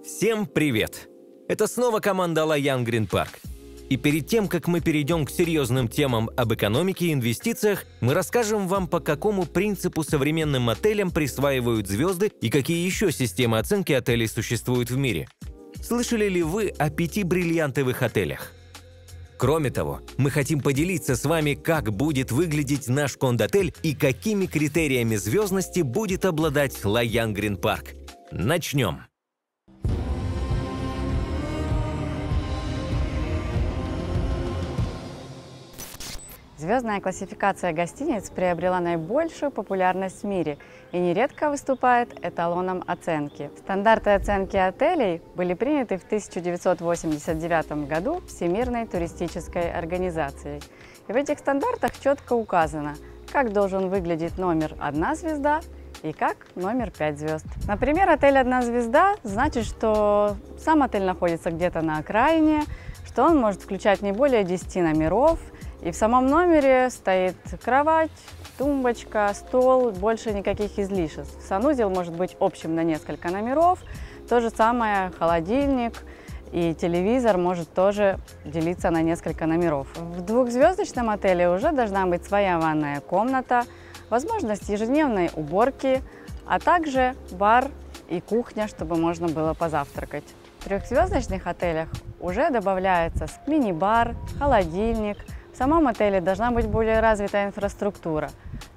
Всем привет! Это снова команда Лаян Грин Парк. И перед тем, как мы перейдем к серьезным темам об экономике и инвестициях, мы расскажем вам, по какому принципу современным отелям присваивают звезды и какие еще системы оценки отелей существуют в мире. Слышали ли вы о 5 бриллиантовых отелях? Кроме того, мы хотим поделиться с вами, как будет выглядеть наш кондотель и какими критериями звездности будет обладать Лаян Грин Парк. Начнем! Звездная классификация гостиниц приобрела наибольшую популярность в мире и нередко выступает эталоном оценки. Стандарты оценки отелей были приняты в 1989 году Всемирной туристической организацией. И в этих стандартах четко указано, как должен выглядеть номер 1 звезда и как номер 5 звезд. Например, отель 1 звезда значит, что сам отель находится где-то на окраине, что он может включать не более 10 номеров, и в самом номере стоит кровать, тумбочка, стол, больше никаких излишеств. Санузел может быть общим на несколько номеров, то же самое холодильник и телевизор может тоже делиться на несколько номеров. В двухзвездочном отеле уже должна быть своя ванная комната, возможность ежедневной уборки, а также бар и кухня, чтобы можно было позавтракать. В трехзвездочных отелях уже добавляется мини-бар, холодильник. В самом отеле должна быть более развитая инфраструктура.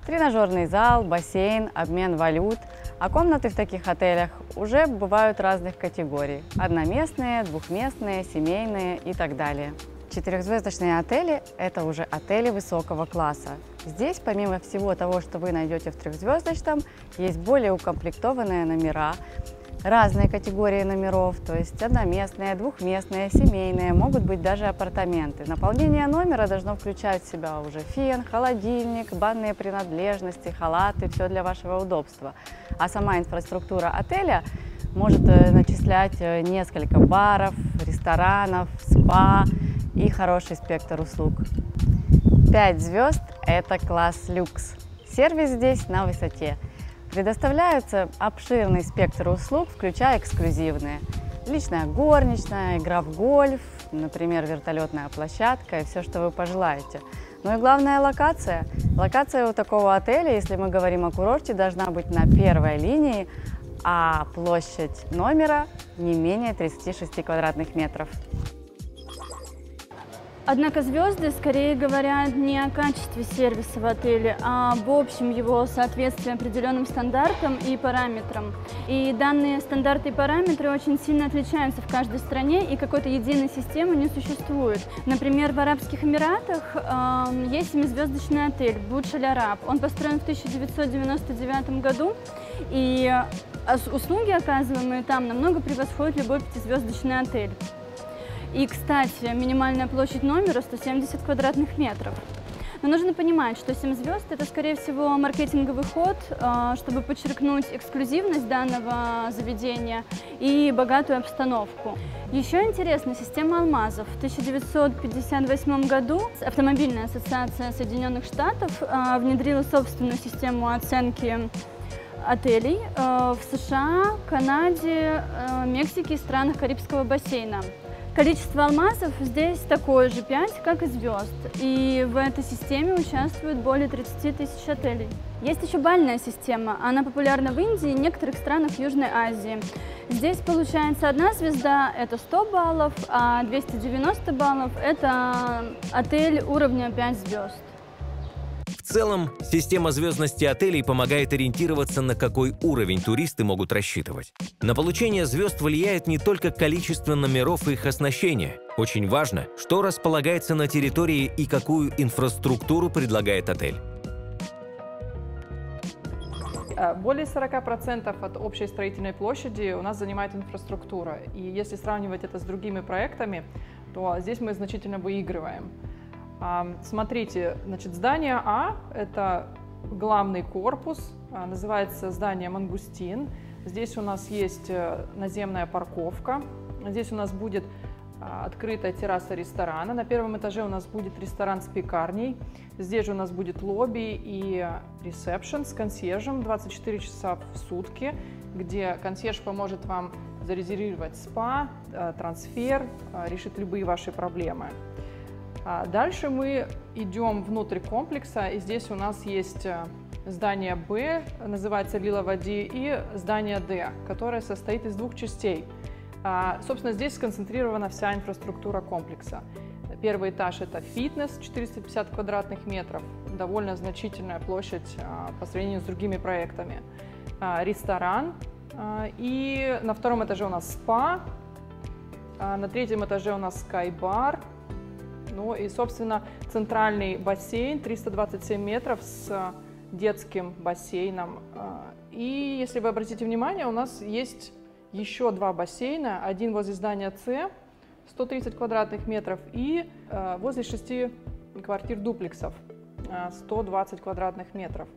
Тренажерный зал, бассейн, обмен валют. А комнаты в таких отелях уже бывают разных категорий. Одноместные, двухместные, семейные и так далее. Четырехзвездочные отели – это уже отели высокого класса. Здесь, помимо всего того, что вы найдете в трехзвездочном, есть более укомплектованные номера, разные категории номеров, то есть одноместные, двухместные, семейные, могут быть даже апартаменты. Наполнение номера должно включать в себя уже фен, холодильник, банные принадлежности, халаты, все для вашего удобства. А сама инфраструктура отеля может начислять несколько баров, ресторанов, спа и хороший спектр услуг. 5 звезд – это класс люкс. Сервис здесь на высоте. Предоставляется обширный спектр услуг, включая эксклюзивные. Личная горничная, игра в гольф, например, вертолетная площадка и все, что вы пожелаете. Ну и главная локация. Локация у такого отеля, если мы говорим о курорте, должна быть на первой линии, а площадь номера не менее 36 квадратных метров. Однако звезды скорее говорят не о качестве сервиса в отеле, а об общем его соответствии определенным стандартам и параметрам. И данные стандарты и параметры очень сильно отличаются в каждой стране, и какой-то единой системы не существует. Например, в Арабских Эмиратах есть 7-звездочный отель Бурдж Аль-Араб. Он построен в 1999 году, и услуги, оказываемые там, намного превосходят любой 5-звездочный отель. И, кстати, минимальная площадь номера 170 квадратных метров. Но нужно понимать, что 7 звезд – это, скорее всего, маркетинговый ход, чтобы подчеркнуть эксклюзивность данного заведения и богатую обстановку. Еще интересна система алмазов. В 1958 году Автомобильная ассоциация Соединенных Штатов внедрила собственную систему оценки отелей в США, Канаде, Мексике и странах Карибского бассейна. Количество алмазов здесь такое же 5, как и звезд, и в этой системе участвуют более 30 тысяч отелей. Есть еще бальная система, она популярна в Индии и некоторых странах Южной Азии. Здесь получается 1 звезда – это 100 баллов, а 290 баллов – это отель уровня 5 звезд. В целом, система звездности отелей помогает ориентироваться, на какой уровень туристы могут рассчитывать. На получение звезд влияет не только количество номеров и их оснащение. Очень важно, что располагается на территории и какую инфраструктуру предлагает отель. Более 40% от общей строительной площади у нас занимает инфраструктура. И если сравнивать это с другими проектами, то здесь мы значительно выигрываем. Смотрите, значит, здание А – это главный корпус, называется здание «Мангустин». Здесь у нас есть наземная парковка, здесь у нас будет открытая терраса ресторана. На первом этаже у нас будет ресторан с пекарней. Здесь же у нас будет лобби и ресепшн с консьержем 24 часа в сутки, где консьерж поможет вам зарезервировать спа, трансфер, решить любые ваши проблемы. Дальше мы идем внутрь комплекса, и здесь у нас есть здание Б, называется Лила Води, и здание Д, которое состоит из двух частей. Собственно, здесь сконцентрирована вся инфраструктура комплекса. Первый этаж – это фитнес, 450 квадратных метров, довольно значительная площадь по сравнению с другими проектами. Ресторан, и на втором этаже у нас спа, на третьем этаже у нас скай-бар, ну и, собственно, центральный бассейн 327 метров с детским бассейном. И, если вы обратите внимание, у нас есть еще два бассейна, один возле здания С, 130 квадратных метров, и возле 6 квартир дуплексов, 120 квадратных метров.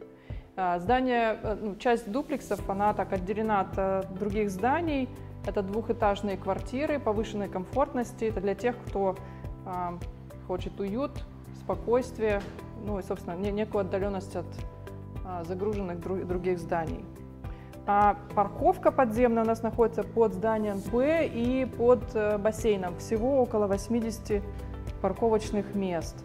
Часть дуплексов, она так отделена от других зданий. Это двухэтажные квартиры повышенной комфортности. Это для тех, кто хочет уют, спокойствие, ну и, собственно, некую отдаленность от загруженных других зданий. А парковка подземная у нас находится под зданием Б и под бассейном. Всего около 80 парковочных мест.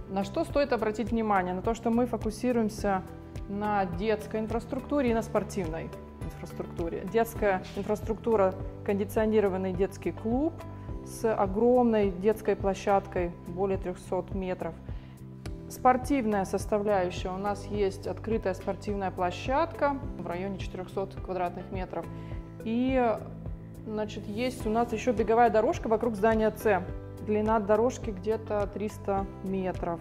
На что стоит обратить внимание? На то, что мы фокусируемся на детской инфраструктуре и на спортивной инфраструктуре. Детская инфраструктура – кондиционированный детский клуб с огромной детской площадкой, более 300 метров. Спортивная составляющая. У нас есть открытая спортивная площадка в районе 400 квадратных метров. И, значит, есть у нас еще беговая дорожка вокруг здания С. Длина дорожки где-то 300 метров.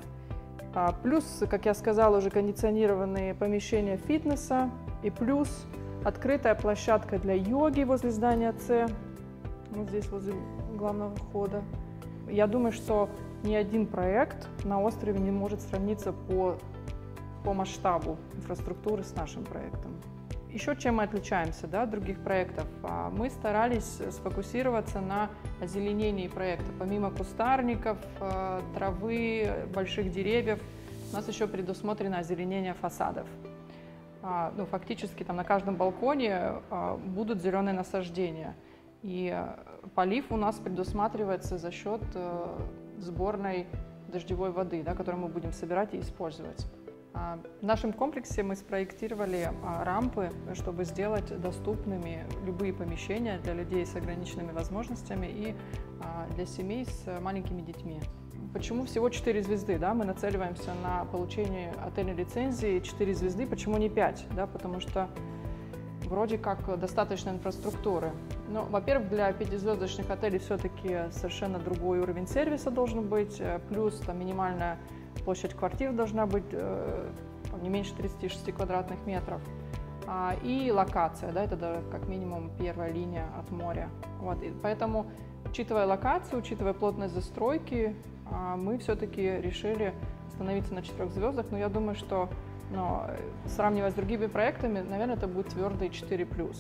Плюс, как я сказала, уже кондиционированные помещения фитнеса. И плюс открытая площадка для йоги возле здания С. Вот здесь, возле главного входа. Я думаю, что ни один проект на острове не может сравниться по масштабу инфраструктуры с нашим проектом. Еще чем мы отличаемся, да, от других проектов? Мы старались сфокусироваться на озеленении проекта. Помимо кустарников, травы, больших деревьев, у нас еще предусмотрено озеленение фасадов. Фактически там на каждом балконе будут зеленые насаждения. И полив у нас предусматривается за счет сборной дождевой воды, да, которую мы будем собирать и использовать. В нашем комплексе мы спроектировали рампы, чтобы сделать доступными любые помещения для людей с ограниченными возможностями и для семей с маленькими детьми. Почему всего 4 звезды? Да? Мы нацеливаемся на получение отельной лицензии 4 звезды, почему не 5? Да? Потому что вроде как достаточно инфраструктуры. Но, во-первых, для 5-звездочных отелей все-таки совершенно другой уровень сервиса должен быть, плюс там минимальная площадь квартир должна быть не меньше 36 квадратных метров. И локация, да, это как минимум первая линия от моря. Вот, и поэтому, учитывая локацию, учитывая плотность застройки, мы все-таки решили остановиться на 4 звездах, но я думаю, что сравнивая с другими проектами, наверное, это будет твердый 4+.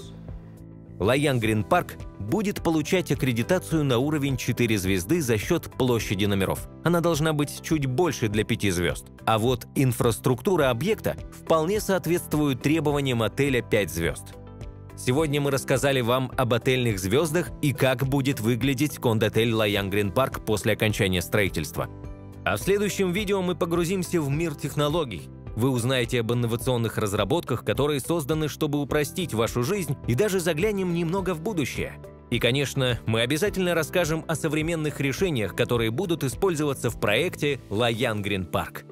Лайян Грин Парк будет получать аккредитацию на уровень 4 звезды за счет площади номеров. Она должна быть чуть больше для 5 звезд. А вот инфраструктура объекта вполне соответствует требованиям отеля 5 звезд. Сегодня мы рассказали вам об отельных звездах и как будет выглядеть кондотель Лайян Грин Парк после окончания строительства. А в следующем видео мы погрузимся в мир технологий. Вы узнаете об инновационных разработках, которые созданы, чтобы упростить вашу жизнь, и даже заглянем немного в будущее. И, конечно, мы обязательно расскажем о современных решениях, которые будут использоваться в проекте Лайян Грин Парк.